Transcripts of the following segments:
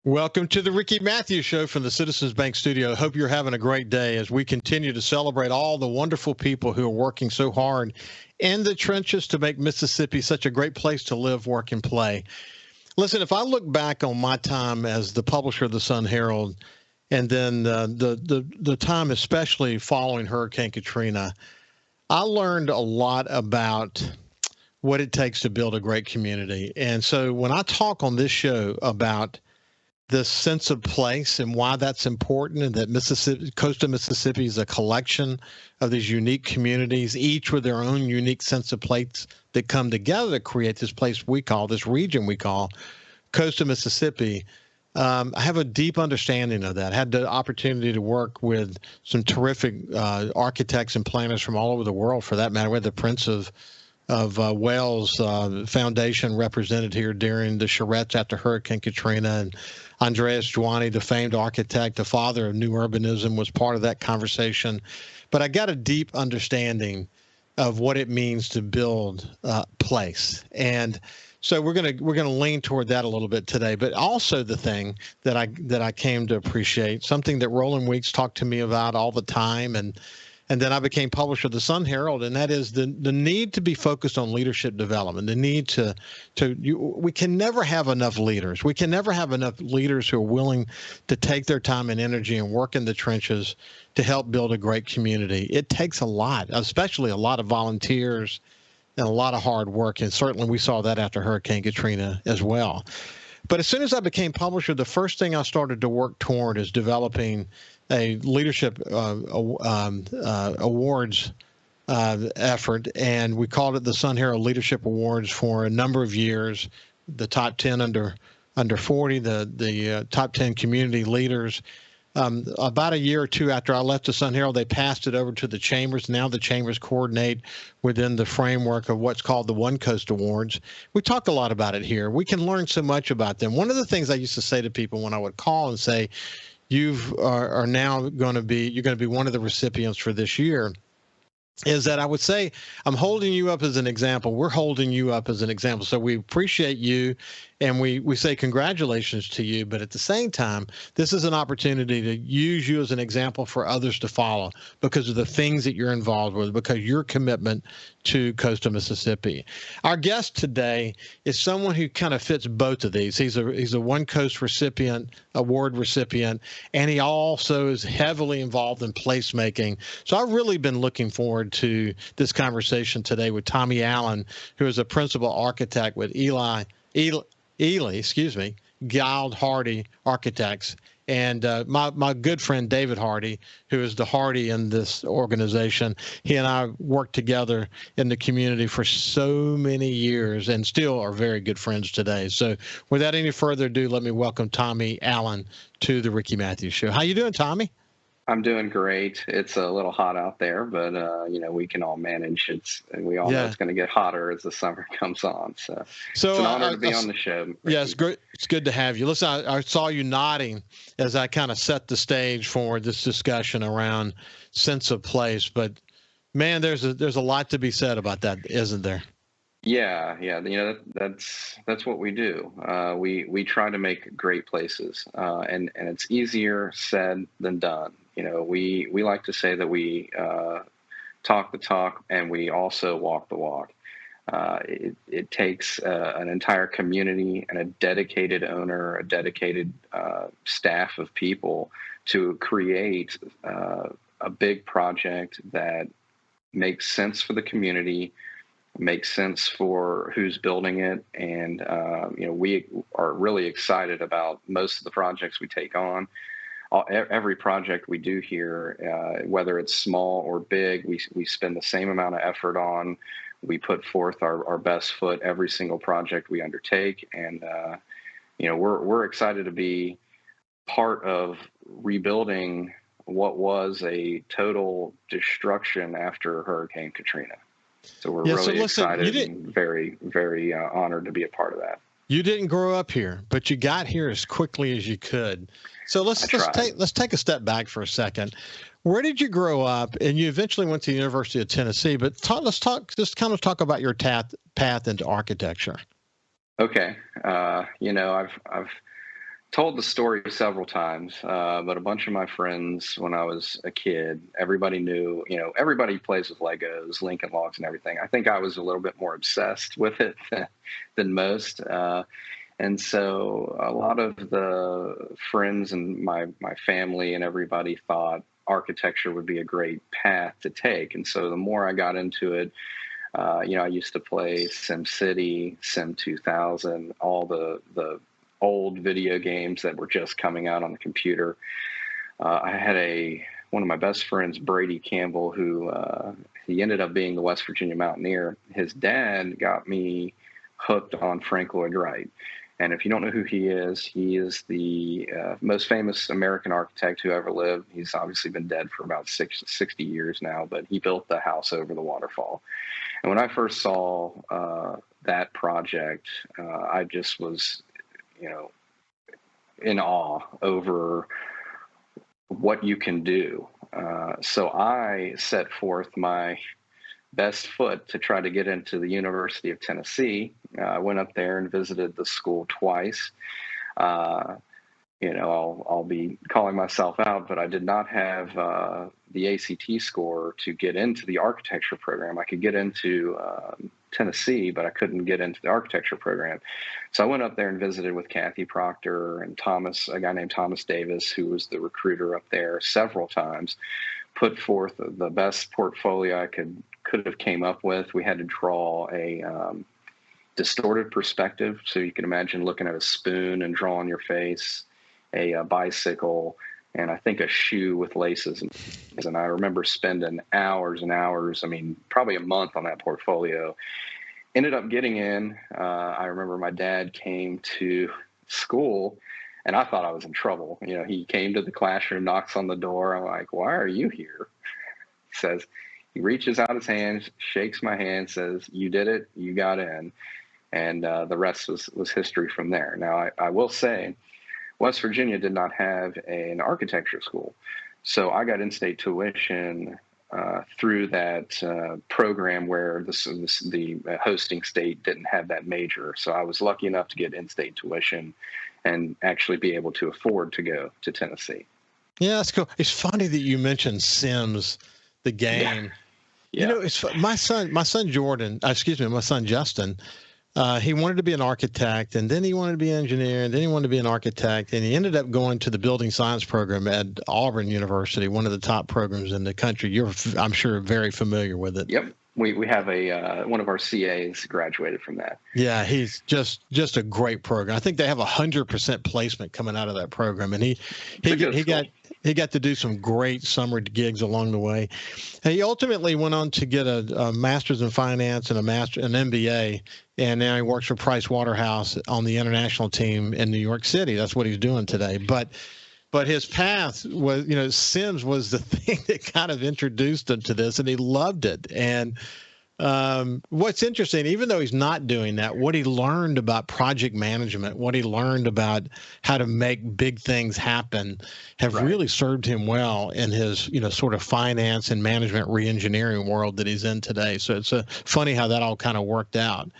Welcome to the Ricky Matthews Show from the Citizens Bank Studio. Hope you're having a great day as we continue to celebrate all the wonderful people who are working so hard in the trenches to make Mississippi such a great place to live, work, and play. Listen, if I look back on my time as the publisher of the Sun-Herald, and then the time especially following Hurricane Katrina, I learned a lot about what it takes to build a great community. And so when I talk on this show about this sense of place and why that's important, and that Mississippi, coastal Mississippi is a collection of these unique communities, each with their own unique sense of place that come together to create this place we call, this region we call coastal Mississippi. I have a deep understanding of that. I had the opportunity to work with some terrific architects and planners from all over the world, for that matter. We had the Prince of Wales Foundation represented here during the charrettes after Hurricane Katrina, and Andreas Joani, the famed architect, the father of new urbanism, was part of that conversation. But I got a deep understanding of what it means to build place, and so we're gonna lean toward that a little bit today. But also the thing that I came to appreciate, something that Roland Weeks talked to me about all the time, and then I became publisher of the Sun-Herald, and that is the need to be focused on leadership development, the need we can never have enough leaders. We can never have enough leaders who are willing to take their time and energy and work in the trenches to help build a great community. It takes a lot, especially a lot of volunteers and a lot of hard work, and certainly we saw that after Hurricane Katrina as well. But as soon as I became publisher, the first thing I started to work toward is developing a leadership awards effort, and we called it the Sun-Herald Leadership Awards for a number of years. The top 10 under 40, the top 10 community leaders. About a year or two after I left the Sun-Herald, they passed it over to the chambers. Now the chambers coordinate within the framework of what's called the One Coast Awards. We talk a lot about it here. We can learn so much about them. One of the things I used to say to people when I would call and say, you're going to be one of the recipients for this year, is that I would say, I'm holding you up as an example. We're holding you up as an example. So we appreciate you, and we say congratulations to you. But at the same time, this is an opportunity to use you as an example for others to follow because of the things that you're involved with, because your commitment to coastal Mississippi. Our guest today is someone who kind of fits both of these. He's a One Coast award recipient, and he also is heavily involved in placemaking. So I've really been looking forward to this conversation today with Tommy Allen, who is a principal architect with Eley Guild Hardy Architects, and my good friend David Hardy, who is the Hardy in this organization. He and I worked together in the community for so many years and still are very good friends today. So without any further ado, let me welcome Tommy Allen to the Ricky Matthews Show. How you doing, Tommy? I'm doing great. It's a little hot out there, but we can all manage. We all know it's going to get hotter as the summer comes on. So it's an honor to be on the show, Ricky. Yeah, it's great. It's good to have you. Listen, I saw you nodding as I kind of set the stage for this discussion around sense of place. But man, there's a lot to be said about that, isn't there? Yeah. That's what we do. We try to make great places, and it's easier said than done. We like to say that we talk the talk and we also walk the walk. It takes an entire community and a dedicated owner, a dedicated staff of people to create a big project that makes sense for the community, makes sense for who's building it. And, we are really excited about most of the projects we take on. Every project we do here, whether it's small or big, we spend the same amount of effort on. We put forth our best foot every single project we undertake. And, we're excited to be part of rebuilding what was a total destruction after Hurricane Katrina. So we're really excited and very, very honored to be a part of that. You didn't grow up here, but you got here as quickly as you could. So let's take a step back for a second. Where did you grow up? And you eventually went to the University of Tennessee, but let's talk about your path into architecture. Okay. I've told the story several times, but a bunch of my friends, when I was a kid, everybody knew, everybody plays with Legos, Lincoln Logs, and everything. I think I was a little bit more obsessed with it than most. And so a lot of the friends and my family and everybody thought architecture would be a great path to take. And so the more I got into it, I used to play SimCity, Sim 2000, all the old video games that were just coming out on the computer. I had one of my best friends, Brady Campbell, who he ended up being the West Virginia Mountaineer. His dad got me hooked on Frank Lloyd Wright. And if you don't know who he is the most famous American architect who ever lived. He's obviously been dead for about 60 years now, but he built the house over the waterfall. And when I first saw that project, I just was, in awe over what you can do. So I set forth my best foot to try to get into the University of Tennessee. I went up there and visited the school twice. I'll be calling myself out, but I did not have the ACT score to get into the architecture program. I could get into Tennessee, but I couldn't get into the architecture program. So I went up there and visited with Kathy Proctor and a guy named Thomas Davis, who was the recruiter up there several times, put forth the best portfolio I could have came up with. We had to draw a distorted perspective. So you can imagine looking at a spoon and drawing your face, a bicycle, and I think a shoe with laces. And I remember spending hours and hours, probably a month on that portfolio. Ended up getting in. I remember my dad came to school and I thought I was in trouble. He came to the classroom, knocks on the door. I'm like, why are you here? He reaches out his hand, shakes my hand, says, you did it, you got in. And the rest was history from there. Now, I will say, West Virginia did not have an architecture school. So I got in-state tuition through that program where the hosting state didn't have that major. So I was lucky enough to get in-state tuition and actually be able to afford to go to Tennessee. Yeah, that's cool. It's funny that you mentioned Sims, the game. Yeah. It's my son Justin. He wanted to be an architect, and then he wanted to be an engineer, and then he wanted to be an architect, and he ended up going to the building science program at Auburn University, one of the top programs in the country. You're, I'm sure, very familiar with it. Yep. We have one of our CAs graduated from that. Yeah, he's just a great program. I think they have 100% placement coming out of that program, and he got to do some great summer gigs along the way. And he ultimately went on to get a master's in finance and an MBA, and now he works for Price Waterhouse on the international team in New York City. That's what he's doing today. But his path was, Sims was the thing that kind of introduced him to this, and he loved it. And what's interesting, even though he's not doing that, what he learned about project management, what he learned about how to make big things happen have really served him well in his, sort of finance and management reengineering world that he's in today. So it's funny how that all kind of worked out.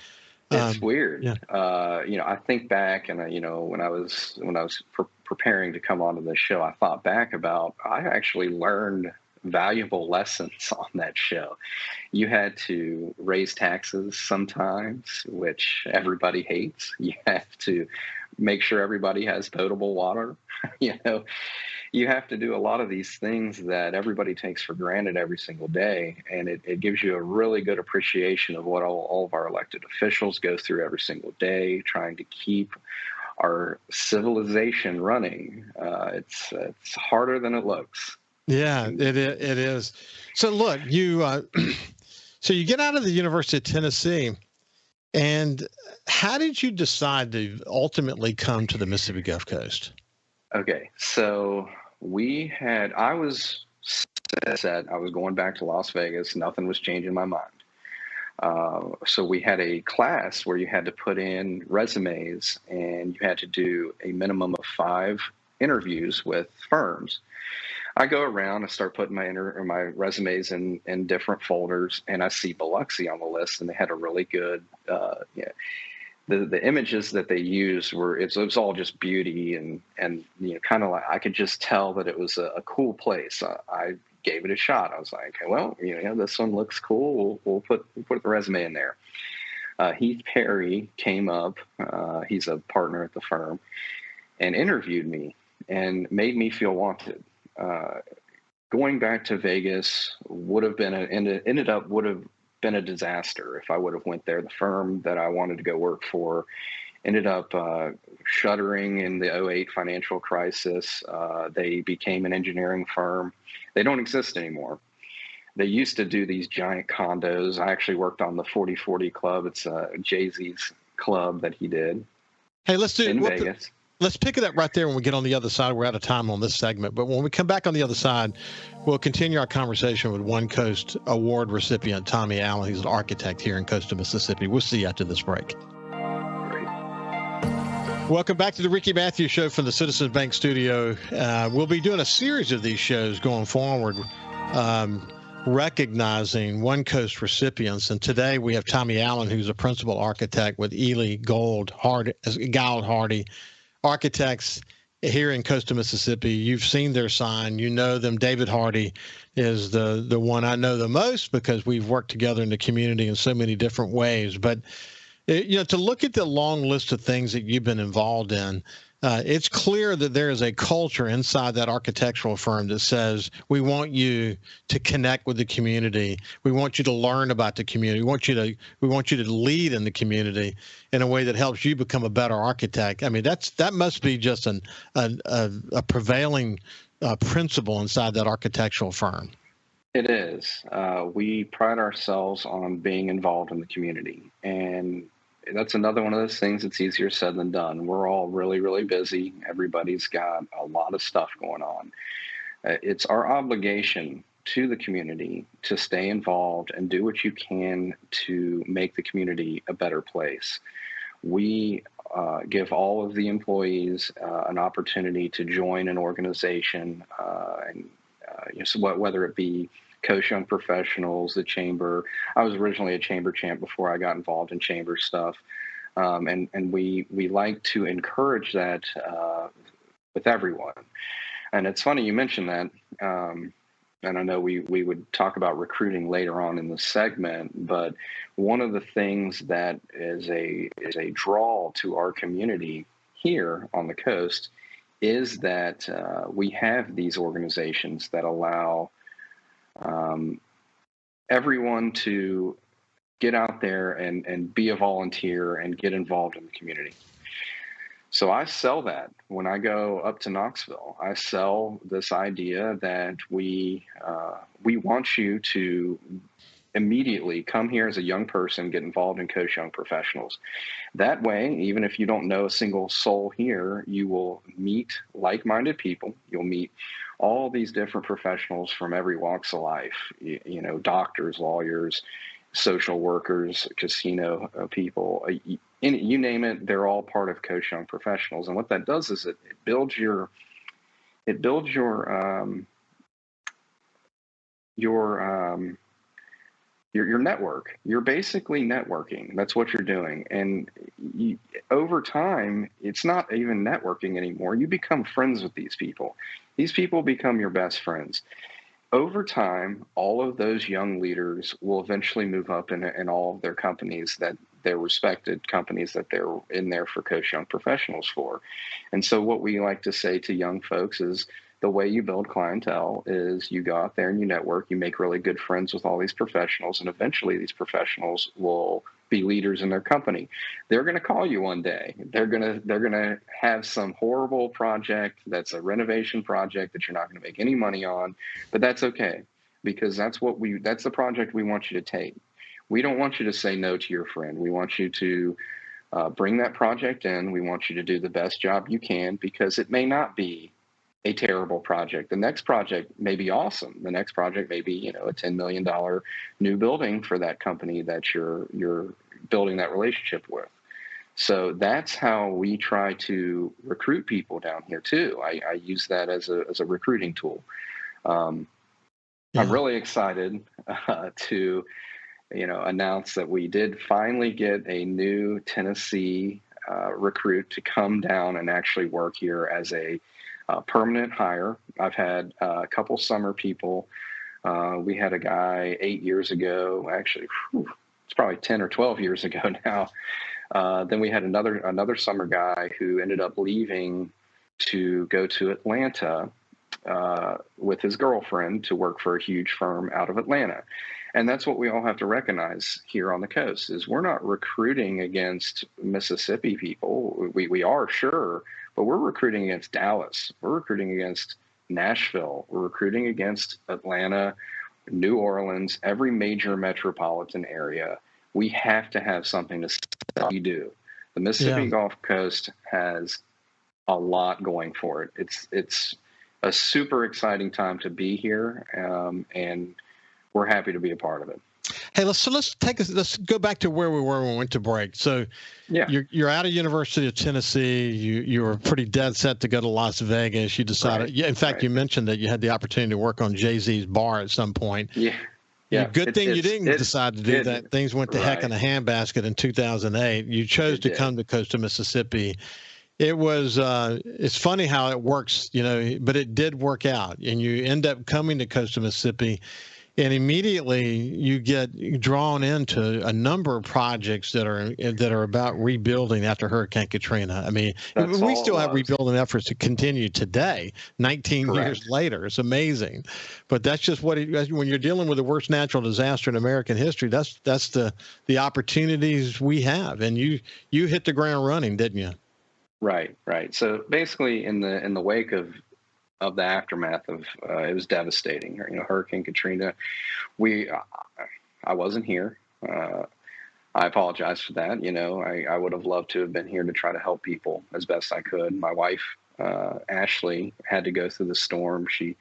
It's weird. Yeah. I think back and, when I was preparing to come onto this show, I thought back about, I actually learned valuable lessons on that show. You had to raise taxes sometimes, which everybody hates. You have to make sure everybody has potable water. You have to do a lot of these things that everybody takes for granted every single day. And it gives you a really good appreciation of what all of our elected officials go through every single day, trying to keep our civilization running. It's harder than it looks. Yeah, it is. So look, you get out of the University of Tennessee, and how did you decide to ultimately come to the Mississippi Gulf Coast? Okay, so I was set. I was going back to Las Vegas. Nothing was changing my mind. So we had a class where you had to put in resumes, and you had to do a minimum of 5 interviews with firms. I go around and start putting my resumes in different folders, and I see Biloxi on the list, and they had a really good, the images that they used it was all just beauty and kind of like I could just tell that it was a cool place. I gave it a shot. I was like, well, this one looks cool. We'll put the resume in there. Heath Perry came up. He's a partner at the firm, and interviewed me and made me feel wanted. Going back to Vegas would have been a disaster if I would have went there. The firm that I wanted to go work for ended up shuttering in the '08 financial crisis. They became an engineering firm. They don't exist anymore. They used to do these giant condos. I actually worked on the 4040 Club. It's Jay-Z's club that he did. Hey, let's do in Vegas. Let's pick it up right there when we get on the other side. We're out of time on this segment, but when we come back on the other side, we'll continue our conversation with One Coast Award recipient Tommy Allen. He's an architect here in Coastal Mississippi. We'll see you after this break. Great. Welcome back to the Ricky Matthews Show from the Citizens Bank Studio. We'll be doing a series of these shows going forward, recognizing One Coast recipients. And today we have Tommy Allen, who's a principal architect with Eley Guild Hardy Architects here in Coastal Mississippi. You've seen their sign. You know them. David Hardy is the one I know the most because we've worked together in the community in so many different ways. But, to look at the long list of things that you've been involved in, it's clear that there is a culture inside that architectural firm that says, we want you to connect with the community. We want you to learn about the community. We want you to lead in the community in a way that helps you become a better architect. I mean, that must be just a prevailing principle inside that architectural firm. It is. We pride ourselves on being involved in the community, and that's another one of those things that's easier said than done. We're all really, really busy. Everybody's got a lot of stuff going on. It's our obligation to the community to stay involved and do what you can to make the community a better place. We give all of the employees an opportunity to join an organization, whether it be Coast Young Professionals, the Chamber. I was originally a Chamber champ before I got involved in Chamber stuff. And we like to encourage that with everyone. And it's funny you mentioned that. And I know we would talk about recruiting later on in the segment, but one of the things that is a draw to our community here on the coast is that we have these organizations that allow everyone to get out there and be a volunteer and get involved in the community. So I sell that when I go up to Knoxville. I sell this idea that we want you to immediately come here as a young person, get involved in Coast Young Professionals. That way, even if you don't know a single soul here, you will meet like-minded people. You'll meet all these different professionals from every walks of life, doctors, lawyers, social workers, casino people, you name it, they're all part of Coast Young Professionals. And what that does is it builds your network. You're basically networking. That's what you're doing. And over time, it's not even networking anymore. You become friends with these people. These people become your best friends. Over time, all of those young leaders will eventually move up in all of their companies, that their respected companies that they're in there for Coast Young Professionals for. And so what we like to say to young folks is the way you build clientele is you go out there and you network, you make really good friends with all these professionals, and eventually these professionals will be leaders in their company. They're going to call you one day. They're going to have some horrible project that's a renovation project that you're not going to make any money on, but that's okay, because that's the project we want you to take. We don't want you to say no to your friend. We want you to bring that project in. We want you to do the best job you can, because it may not be a terrible project. The next project may be awesome. The next project may be, a $10 million new building for that company that you're building that relationship with. So that's how we try to recruit people down here too. I use that as a recruiting tool. I'm really excited to announce that we did finally get a new Tennessee recruit to come down and actually work here as a permanent hire. I've had a couple summer people. We had a guy 8 years ago, actually, it's probably 10 or 12 years ago now. Then we had another summer guy who ended up leaving to go to Atlanta with his girlfriend to work for a huge firm out of Atlanta. And that's what we all have to recognize here on the coast is we're not recruiting against Mississippi people. We are, sure, but we're recruiting against Dallas. We're recruiting against Nashville. We're recruiting against Atlanta, New Orleans, every major metropolitan area. We have to have something to say we do. The Mississippi Gulf Coast has a lot going for it. It's a super exciting time to be here, and we're happy to be a part of it. Hey, let's go back to where we were when we went to break. So you're out of University of Tennessee. You were pretty dead set to go to Las Vegas. You decided, in fact, you mentioned that you had the opportunity to work on Jay-Z's bar at some point. Yeah. Good thing you didn't decide to do that. Things went to heck in a handbasket in 2008. You chose to come to coastal Mississippi. It was it's funny how it works, but it did work out, and you end up coming to coastal Mississippi. And immediately you get drawn into a number of projects that are about rebuilding after Hurricane Katrina. I mean, we still have rebuilding efforts to continue today, 19 years later. It's amazing. But that's just when you're dealing with the worst natural disaster in American history, that's the opportunities we have. And you hit the ground running, didn't you? Right. So basically in the wake of the aftermath of it was devastating. Hurricane Katrina. I wasn't here. I apologize for that. I would have loved to have been here to try to help people as best I could. My wife, Ashley, had to go through the storm. She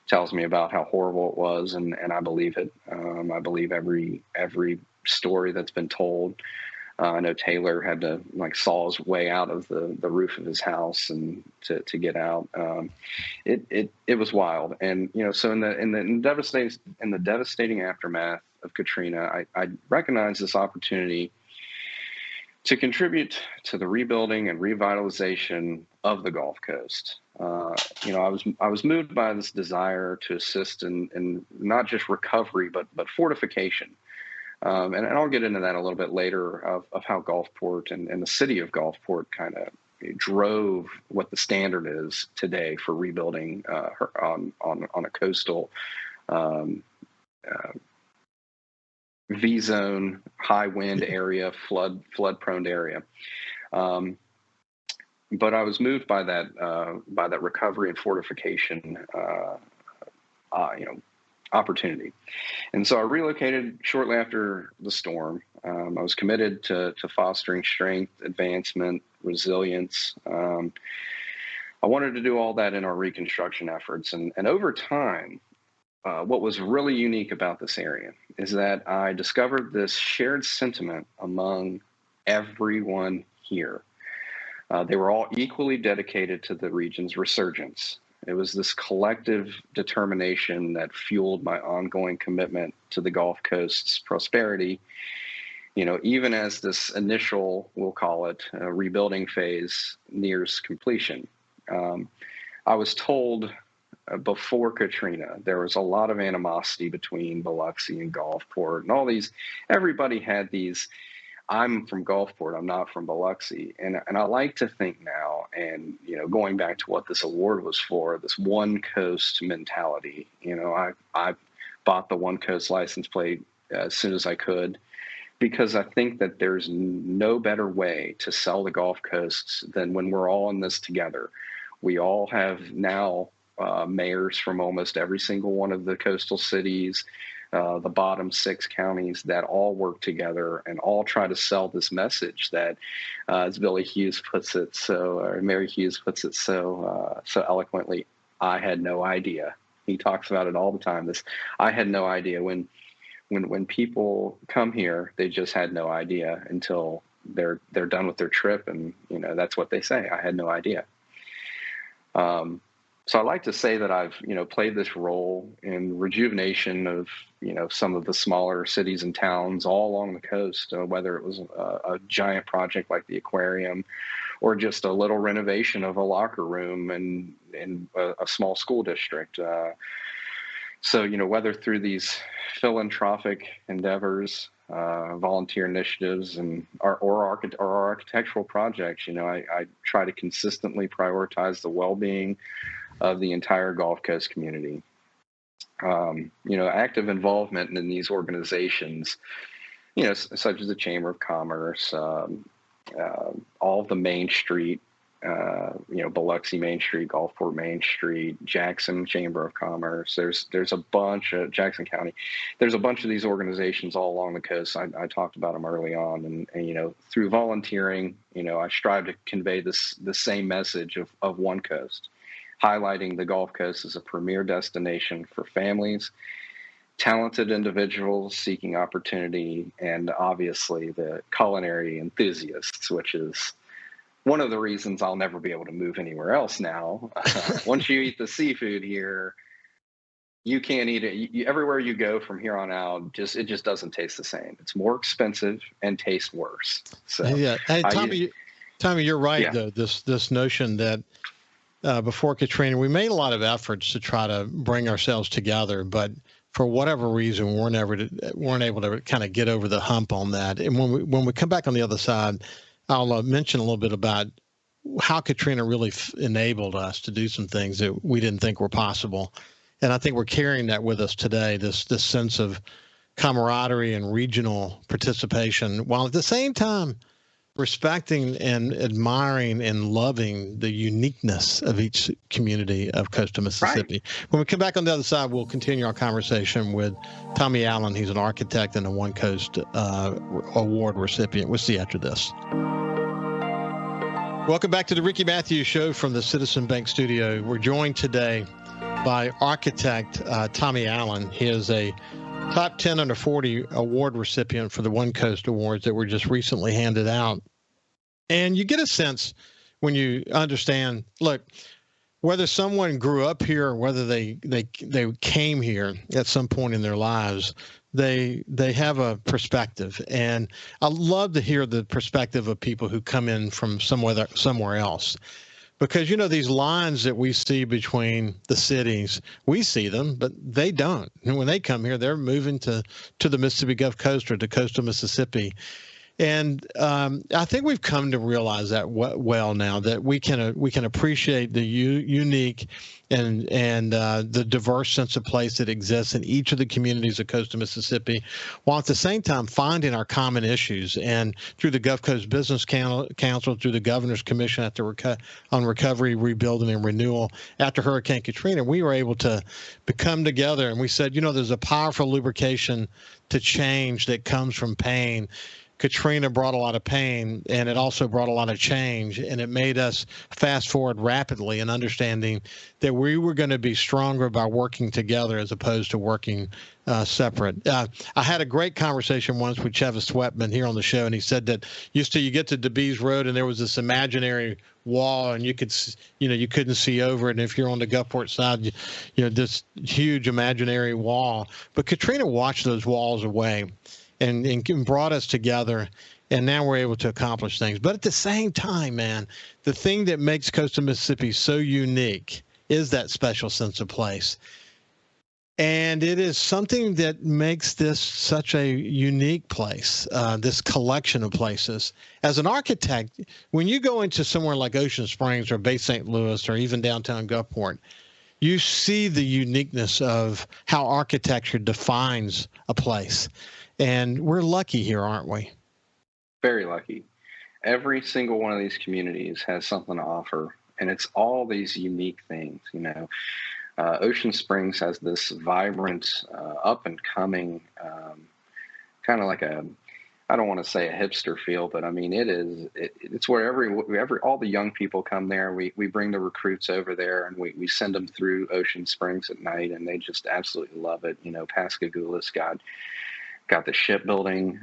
tells me about how horrible it was, and I believe it. I believe every story that's been told. I know Taylor had to saw his way out of the roof of his house and to get out. It was wild, and so in the devastating aftermath of Katrina, I recognized this opportunity to contribute to the rebuilding and revitalization of the Gulf Coast. I was moved by this desire to assist in not just recovery but fortification. And I'll get into that a little bit later of how Gulfport and the city of Gulfport kind of drove what the standard is today for rebuilding on a coastal V-zone, high wind area, flood prone area. But I was moved by that recovery and fortification opportunity. And so I relocated shortly after the storm. I was committed to fostering strength, advancement, resilience. I wanted to do all that in our reconstruction efforts. And over time, what was really unique about this area is that I discovered this shared sentiment among everyone here. They were all equally dedicated to the region's resurgence. It was this collective determination that fueled my ongoing commitment to the Gulf Coast's prosperity, even as this initial, we'll call it, rebuilding phase nears completion. I was told before Katrina, there was a lot of animosity between Biloxi and Gulfport, and everybody had these, I'm from Gulfport, I'm not from Biloxi. And I like to think now, and, going back to what this award was for, this one coast mentality, I bought the one coast license plate as soon as I could, because I think that there's no better way to sell the Gulf Coasts than when we're all in this together. We all have now mayors from almost every single one of the coastal cities, the bottom 6 counties that all work together and all try to sell this message that, as Billy Hughes puts it, or Mary Hughes puts it so eloquently, I had no idea. He talks about it all the time. I had no idea. When people come here, they just had no idea until they're done with their trip, and that's what they say. I had no idea. So I like to say that I've, played this role in rejuvenation of, some of the smaller cities and towns all along the coast, whether it was a giant project like the aquarium or just a little renovation of a locker room in a small school district. So, whether through these philanthropic endeavors, volunteer initiatives, or architectural projects, I try to consistently prioritize the well-being of the entire Gulf Coast community. Active involvement in these organizations, such as the Chamber of Commerce, all of the Main Street, Biloxi Main Street, Gulfport Main Street, Jackson Chamber of Commerce. There's a bunch of Jackson County. There's a bunch of these organizations all along the coast. I talked about them early on, and through volunteering, I strive to convey the same message of One Coast, highlighting the Gulf Coast as a premier destination for families, talented individuals seeking opportunity, and obviously the culinary enthusiasts, which is one of the reasons I'll never be able to move anywhere else now. Once you eat the seafood here, you can't eat it. Everywhere you go from here on out, it just doesn't taste the same. It's more expensive and tastes worse. So yeah, hey, Tommy, you're right. Yeah. Though this notion that before Katrina, we made a lot of efforts to try to bring ourselves together, but for whatever reason, we weren't able to kind of get over the hump on that. And when we come back on the other side, I'll mention a little bit about how Katrina really enabled us to do some things that we didn't think were possible. And I think we're carrying that with us today, this sense of camaraderie and regional participation, while at the same time respecting and admiring and loving the uniqueness of each community of coastal Mississippi. Right. When we come back on the other side, we'll continue our conversation with Tommy Allen. He's an architect and a One Coast Award recipient. We'll see you after this. Welcome back to the Ricky Matthews Show from the Citizen Bank Studio. We're joined today by architect Tommy Allen. He is a top 10 under 40 award recipient for the One Coast Awards that were just recently handed out. And you get a sense when you understand, look, whether someone grew up here or whether they came here at some point in their lives, they have a perspective. And I love to hear the perspective of people who come in from somewhere else. Because, these lines that we see between the cities, we see them, but they don't. And when they come here, they're moving to the Mississippi Gulf Coast or to coastal Mississippi. And I think we've come to realize that well now, that we can appreciate the unique and the diverse sense of place that exists in each of the communities of coastal Mississippi, while at the same time finding our common issues. And through the Gulf Coast Business Council, through the Governor's Commission on Recovery, Rebuilding, and Renewal after Hurricane Katrina, we were able to come together and we said, there's a powerful lubrication to change that comes from pain. Katrina brought a lot of pain, and it also brought a lot of change, and it made us fast forward rapidly in understanding that we were going to be stronger by working together as opposed to working separate. I had a great conversation once with Chevis Sweatman here on the show, and he said that you get to DeBees Road, and there was this imaginary wall, and you couldn't see over it. And if you're on the Gulfport side, this huge imaginary wall. But Katrina washed those walls away and brought us together, and now we're able to accomplish things. But at the same time, man, the thing that makes coastal Mississippi so unique is that special sense of place. And it is something that makes this such a unique place, this collection of places. As an architect, when you go into somewhere like Ocean Springs or Bay St. Louis or even downtown Gulfport, you see the uniqueness of how architecture defines a place. And we're lucky here, aren't we? Very lucky. Every single one of these communities has something to offer, and it's all these unique things. Ocean Springs has this vibrant, up-and-coming, kind of like I don't want to say a hipster feel, but I mean, it's where all the young people come there. We bring the recruits over there, and we send them through Ocean Springs at night, and they just absolutely love it. Pascagoula's got the shipbuilding.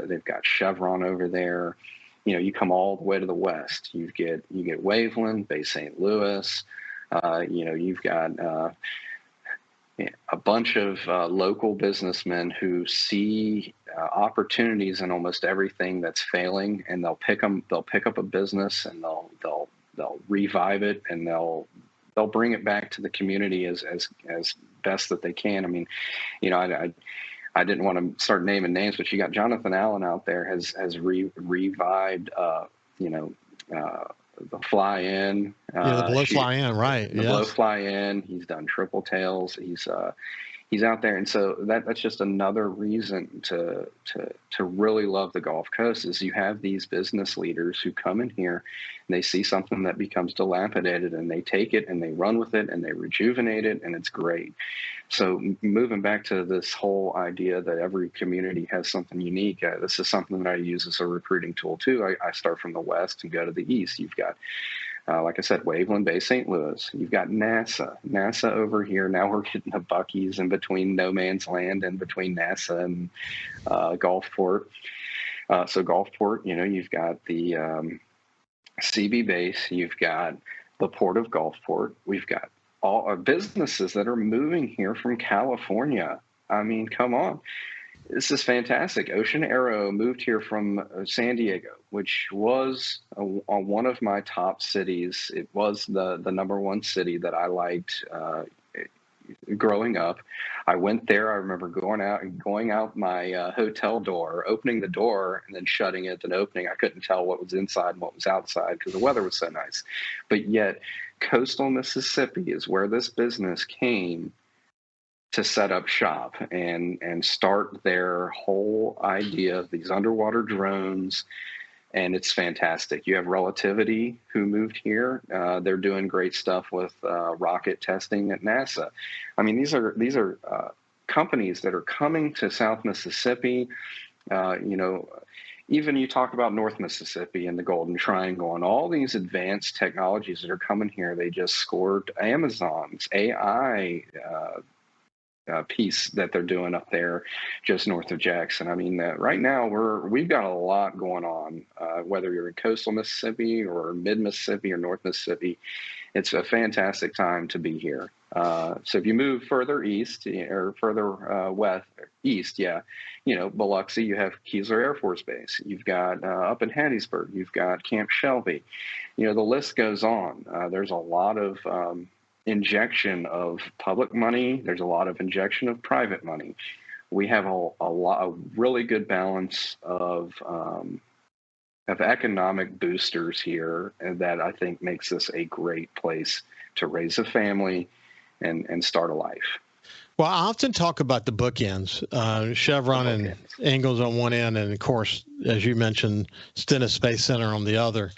They've got Chevron over there. You come all the way to the west. You get Waveland, Bay St. Louis, You've got a bunch of local businessmen who see opportunities in almost everything that's failing, and they'll pick up a business, and they'll revive it, and they'll bring it back to the community as best that they can. I mean, I didn't want to start naming names, but you got Jonathan Allen out there has revived, the fly in. The blow fly in, right? The blow fly in. He's done triple tails. He's out there, and so that's just another reason to really love the Gulf Coast. Is you have these business leaders who come in here, and they see something that becomes dilapidated, and they take it and they run with it and they rejuvenate it, and it's great. So moving back to this whole idea that every community has something unique, this is something that I use as a recruiting tool too. I start from the west and go to the east. You've got, like I said, Waveland Bay, St. Louis. You've got NASA over here. Now we're getting the Buc-ee's in between no man's land and between NASA and Gulfport. So Gulfport, you've got the CB base. You've got the Port of Gulfport. We've got all our businesses that are moving here from California. I mean, come on. This is fantastic. Ocean Aero moved here from San Diego, which was one of my top cities. It was the number one city that I liked growing up. I went there. I remember going out my hotel door, opening the door, and then shutting it and opening. I couldn't tell what was inside and what was outside because the weather was so nice. But yet, coastal Mississippi is where this business came to set up shop and start their whole idea of these underwater drones. And it's fantastic. You have Relativity, who moved here. They're doing great stuff with rocket testing at NASA. I mean, these are companies that are coming to South Mississippi. Even you talk about North Mississippi and the Golden Triangle and all these advanced technologies that are coming here. They just scored Amazon's AI piece that they're doing up there just north of Jackson. I mean, right now we've got a lot going on, whether you're in coastal Mississippi or mid Mississippi or North Mississippi. It's a fantastic time to be here. So if you move further east or further east, Biloxi, you have Keesler Air Force Base. You've got up in Hattiesburg, you've got Camp Shelby. The list goes on. There's a lot of injection of public money. There's a lot of injection of private money. We have a really good balance of economic boosters here, and that I think makes this a great place to raise a family and start a life. Well, I often talk about the bookends, Chevron and Ingalls on one end, and of course, as you mentioned, Stennis Space Center on the other,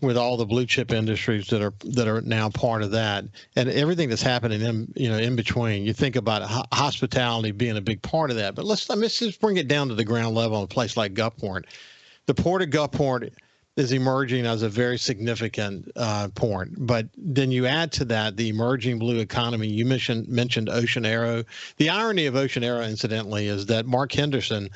with all the blue chip industries that are now part of that, and everything that's happening in between. You think about hospitality being a big part of that, but let's just bring it down to the ground level in a place like Gulfport. The Port of Gulfport is emerging as a very significant port, but then you add to that the emerging blue economy. You mentioned Ocean Aero. The irony of Ocean Aero, incidentally, is that Mark Henderson,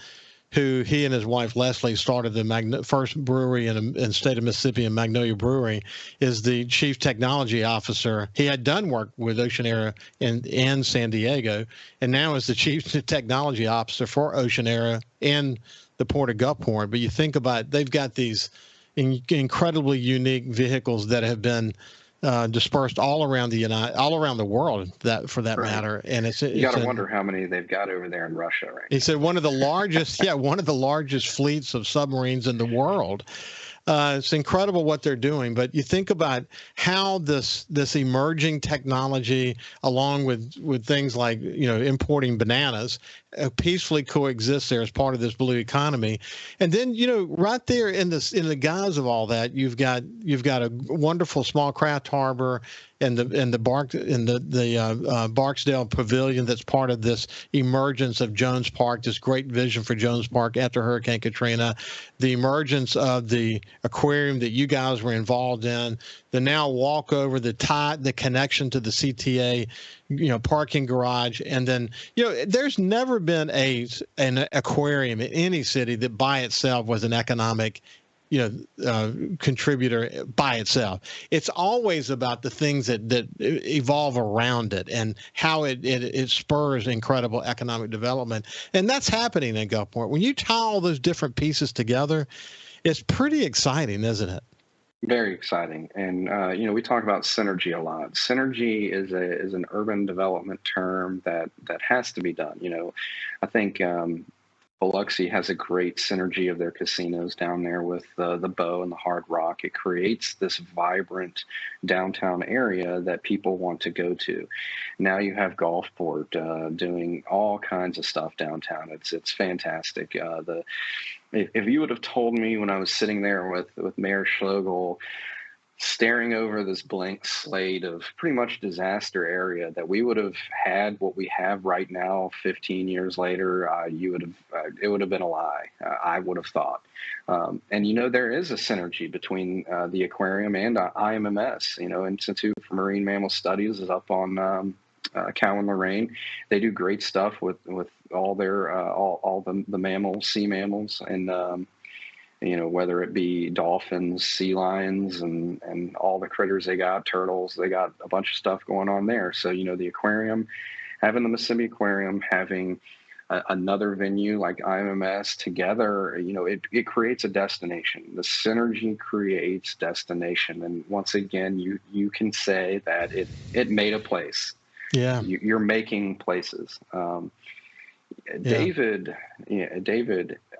who he and his wife Leslie started the first brewery in the state of Mississippi, in Magnolia Brewery, is the chief technology officer. He had done work with Ocean Aero in San Diego, and now is the chief technology officer for Ocean Aero and the Port of Gulfport. But you think about, they've got these incredibly unique vehicles that have been dispersed all around the world, that for that matter. And you got to wonder how many they've got over there in Russia, right? He said one of the largest fleets of submarines in the world. It's incredible what they're doing, but you think about how this emerging technology, along with things like importing bananas, peacefully coexists there as part of this blue economy. And then right there in the guise of all that, you've got a wonderful small craft harbor and the Barksdale Pavilion that's part of this emergence of Jones Park, this great vision for Jones Park after Hurricane Katrina, the emergence of the aquarium that you guys were involved in, the now walkover, the connection to the CTA, parking garage, and then there's never been an aquarium in any city that by itself was an economic contributor by itself. It's always about the things that evolve around it and how it spurs incredible economic development. And that's happening in Gulfport. When you tie all those different pieces together, it's pretty exciting, isn't it? Very exciting. And, we talk about synergy a lot. Synergy is an urban development term that has to be done. I think Biloxi has a great synergy of their casinos down there with the Bow and the Hard Rock. It creates this vibrant downtown area that people want to go to. Now you have Gulfport doing all kinds of stuff downtown. It's fantastic. If you would have told me when I was sitting there with Mayor Schlegel, staring over this blank slate of pretty much disaster area, that we would have had what we have right now 15 years later, it would have been a lie, I would have thought. And there is a synergy between the aquarium and IMMS. Institute for Marine Mammal Studies is up on Cow and Lorraine. They do great stuff with all their all the sea mammals, and whether it be dolphins, sea lions, and all the critters they got, turtles, they got a bunch of stuff going on there. So the aquarium, having the Mississippi Aquarium, having another venue like IMMS together, it creates a destination. The synergy creates destination, and once again, you can say that it made a place. Yeah, you're making places. David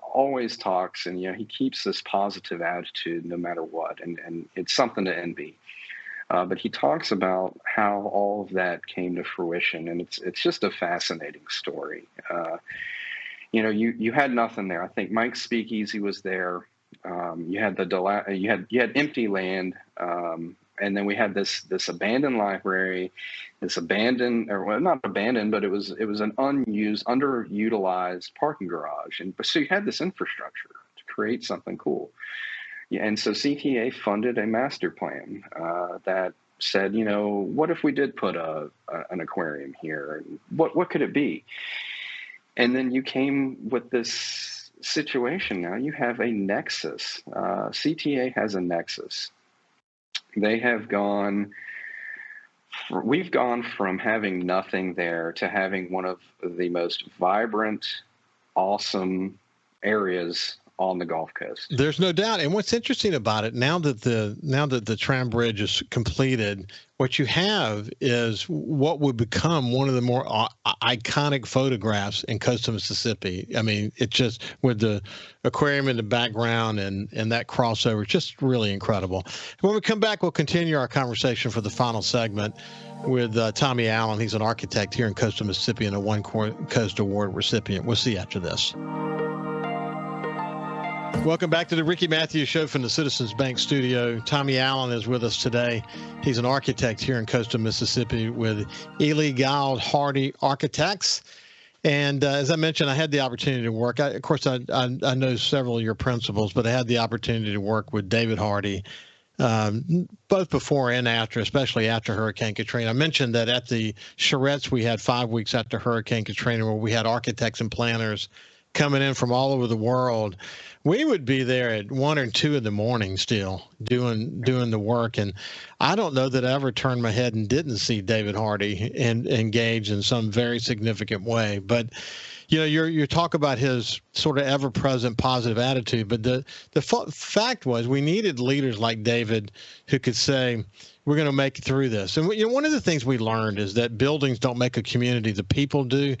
always talks, and he keeps this positive attitude no matter what, and it's something to envy. But he talks about how all of that came to fruition, and it's just a fascinating story. You had nothing there. I think Mike's Speakeasy was there. You had empty land. And then we had this abandoned library, not abandoned, but it was an unused, underutilized parking garage. And so you had this infrastructure to create something cool. Yeah, and so CTA funded a master plan that said, what if we did put an aquarium here? What could it be? And then you came with this situation. Now you have a nexus. CTA has a nexus. We've gone from having nothing there to having one of the most vibrant, awesome areas on the Gulf Coast. There's no doubt. And what's interesting about it, now that the tram bridge is completed, what you have is what would become one of the more iconic photographs in coastal Mississippi. I mean, it's just with the aquarium in the background and that crossover, just really incredible. When we come back, we'll continue our conversation for the final segment with Tommy Allen. He's an architect here in coastal Mississippi and a One Coast Award recipient. We'll see you after this. Welcome back to the Ricky Matthews Show from the Citizens Bank studio. Tommy Allen is with us today. He's an architect here in coastal Mississippi with Eley Guild Hardy Architects. And as I mentioned, I had the opportunity to work. I know several of your principals, but I had the opportunity to work with David Hardy, both before and after, especially after Hurricane Katrina. I mentioned that at the Charettes, we had 5 weeks after Hurricane Katrina where we had architects and planners coming in from all over the world. We would be there at 1 or 2 in the morning still doing the work. And I don't know that I ever turned my head and didn't see David Hardy and engage in some very significant way. But, you talk about his sort of ever-present positive attitude. But the fact was we needed leaders like David who could say, we're going to make it through this. And one of the things we learned is that buildings don't make a community, the people do.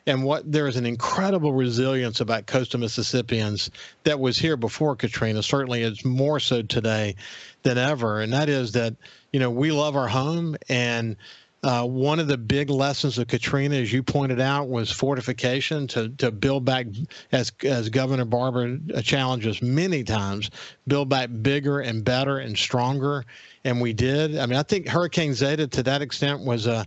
And there is an incredible resilience about coastal Mississippians that was here before Katrina. Certainly it's more so today than ever. And that is that, we love our home. And one of the big lessons of Katrina, as you pointed out, was fortification to build back, as Governor Barber challenged us many times, build back bigger and better and stronger. And we did. I mean, I think Hurricane Zeta, to that extent, was a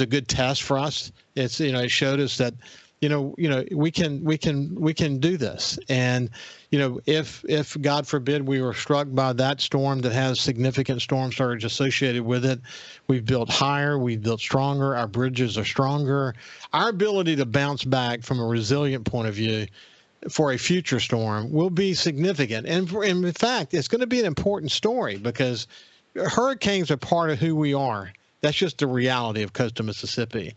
good test for us. It's it showed us that we can do this. And if God forbid we were struck by that storm that has significant storm surge associated with it, we've built higher, we've built stronger, our bridges are stronger. Our ability to bounce back from a resilient point of view for a future storm will be significant. And in fact, it's going to be an important story because hurricanes are part of who we are. That's just the reality of coastal Mississippi.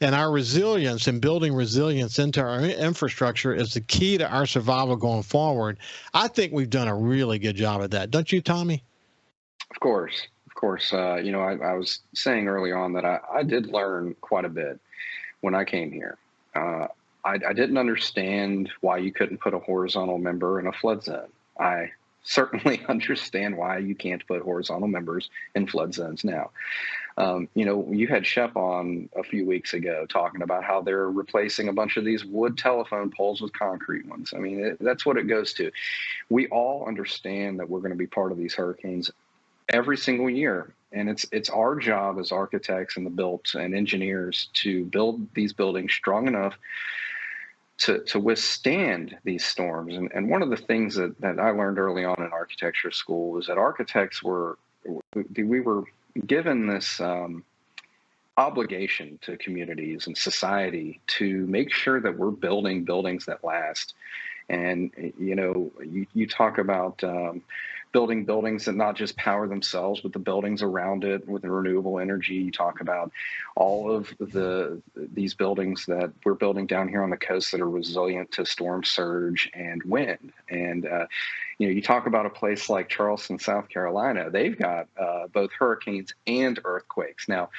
And our resilience and building resilience into our infrastructure is the key to our survival going forward. I think we've done a really good job of that. Don't you, Tommy? Of course. Of course. I was saying early on that I did learn quite a bit when I came here. I didn't understand why you couldn't put a horizontal member in a flood zone. I certainly understand why you can't put horizontal members in flood zones now. You had Shep on a few weeks ago talking about how they're replacing a bunch of these wood telephone poles with concrete ones. I mean, that's what it goes to. We all understand that we're going to be part of these hurricanes every single year. And it's our job as architects and the built and engineers to build these buildings strong enough to withstand these storms. And one of the things that I learned early on in architecture school was that architects we were given this obligation to communities and society to make sure that we're building buildings that last. And, you talk about building buildings that not just power themselves, but the buildings around it with the renewable energy. You talk about all of these buildings that we're building down here on the coast that are resilient to storm surge and wind. And, you talk about a place like Charleston, South Carolina. They've got both hurricanes and earthquakes. Now,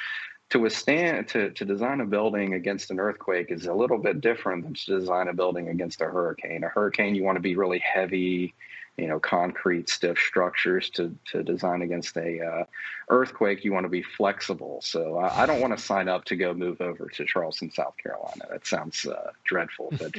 to design a building against an earthquake is a little bit different than to design a building against a hurricane. A hurricane, you want to be really heavy, concrete, stiff structures. To design against a earthquake, you want to be flexible. So I don't want to sign up to go move over to Charleston, South Carolina. That sounds dreadful. But,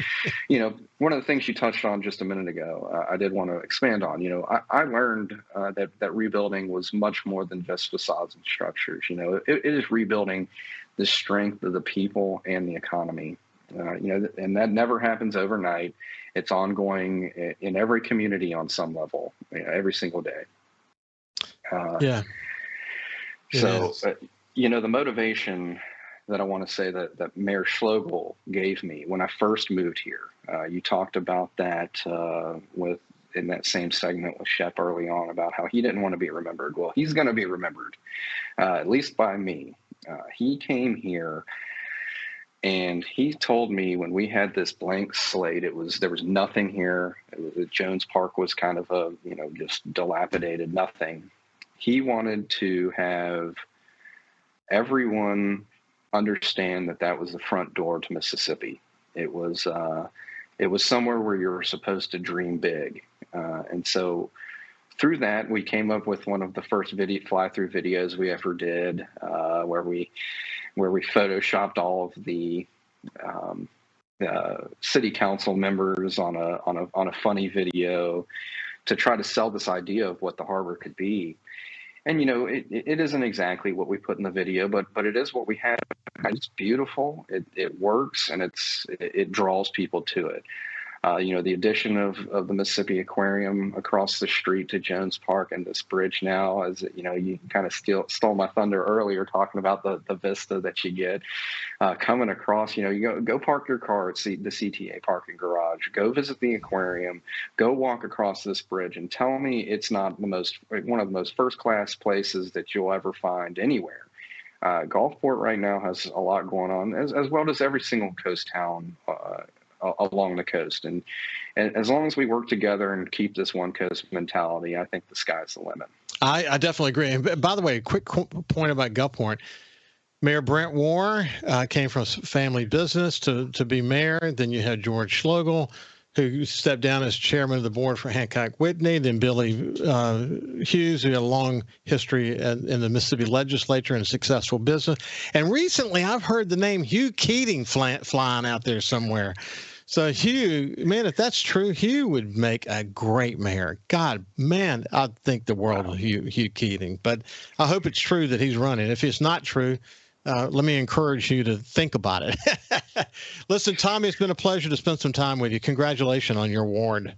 one of the things you touched on just a minute ago, I did want to expand on. I learned that rebuilding was much more than just facades and structures. It is rebuilding the strength of the people and the economy. And that never happens overnight. It's ongoing in every community on some level, every single day. Yeah. So, the motivation that I want to say that Mayor Schloegel gave me when I first moved here, you talked about that in that same segment with Shep early on about how he didn't want to be remembered. Well, he's going to be remembered, at least by me. He came here. And he told me when we had this blank slate, there was nothing here. Jones Park was kind of just dilapidated, nothing. He wanted to have everyone understand that was the front door to Mississippi. It was somewhere where you were supposed to dream big. And so through that, we came up with one of the first fly-through videos we ever did, where we photoshopped all of the city council members on a funny video to try to sell this idea of what the harbor could be. And it isn't exactly what we put in the video, but it is what we have. It's beautiful. It works, and it draws people to it. The addition of the Mississippi Aquarium across the street to Jones Park and this bridge now, as you kind of stole my thunder earlier talking about the vista that you get coming across. You go park your car at the CTA parking garage. Go visit the aquarium. Go walk across this bridge and tell me it's not one of the most first class places that you'll ever find anywhere. Gulfport right now has a lot going on, as well as every single coast town along the coast. And as long as we work together and keep this one coast mentality, I think the sky's the limit. I definitely agree. And by the way, a quick point about Gulfport. Mayor Brent Warr came from family business to be mayor. Then you had George Schloegel, who stepped down as chairman of the board for Hancock Whitney. Then Billy Hughes, who had a long history in the Mississippi legislature and successful business. And recently, I've heard the name Hugh Keating flying out there somewhere. So Hugh, man, if that's true, Hugh would make a great mayor. God, man, I think the world of Hugh Keating. But I hope it's true that he's running. If it's not true, let me encourage you to think about it. Listen, Tommy, it's been a pleasure to spend some time with you. Congratulations on your award.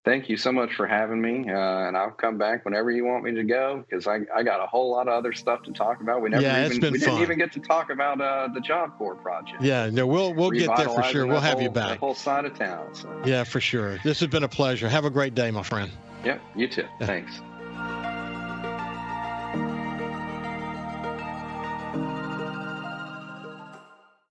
Thank you so much for having me, and I'll come back whenever you want me to go, because I got a whole lot of other stuff to talk about. We didn't even get to talk about the Job Corps project. Yeah, no, we'll get there for sure. We'll have you back. That whole side of town. So. Yeah, for sure. This has been a pleasure. Have a great day, my friend. Yep, you too. Yeah. Thanks.